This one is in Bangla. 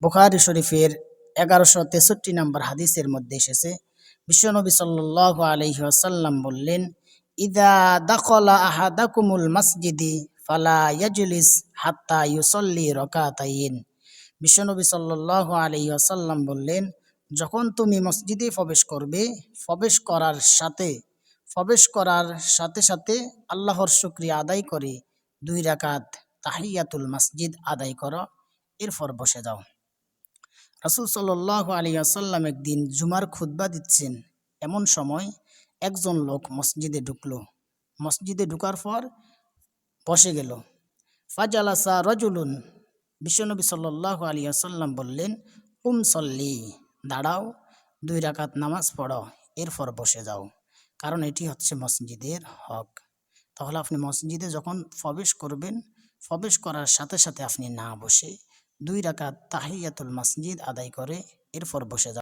বুখারী শরীফের 1163 নম্বর হাদিসের মধ্যে এসেছে, বিশ্বনবী সাল্লাল্লাহু আলাইহি ওয়াসাল্লাম বললেন, ইযা দাখালা আহাদাকুমুল মাসজিদি ফালা ইয়াজলিস হাত্তা ইউসাল্লি রাকাতাইন। বিশ্বনবী সাল্লাল্লাহু আলাইহি ওয়াসাল্লাম বললেন, যখন তুমি মসজিদে প্রবেশ করার সাথে সাথে আল্লাহর শুকরিয়া আদায় করে 2 রাকাত তাহিয়াতুল মসজিদ আদায় করো, এরপর বসে যাও। রাসূল সাল্লাল্লাহু আলাইহি ওয়াসাল্লাম একদিন জুমার খুতবা দিচ্ছেন, এমন সময় একজন লোক মসজিদে ঢুকলো। মসজিদে ঢুকার পর বসে গেল। ফাজালাসা রাজুলুন, বিশ্বনবী সাল্লাল্লাহু আলাইহি ওয়াসাল্লাম বললেন, কুম সল্লি, দাঁড়াও, 2 রাকাত নামাজ পড়ো, এরপর বসে যাও, কারণ এটি হচ্ছে মসজিদের হক। তাহলে আপনি মসজিদে যখন প্রবেশ করবেন, প্রবেশ করার সাথে সাথে আপনি না বসে 2 রাকাত তাহিয়াতুল মসজিদ আদায় করে এরপর বসে যাও।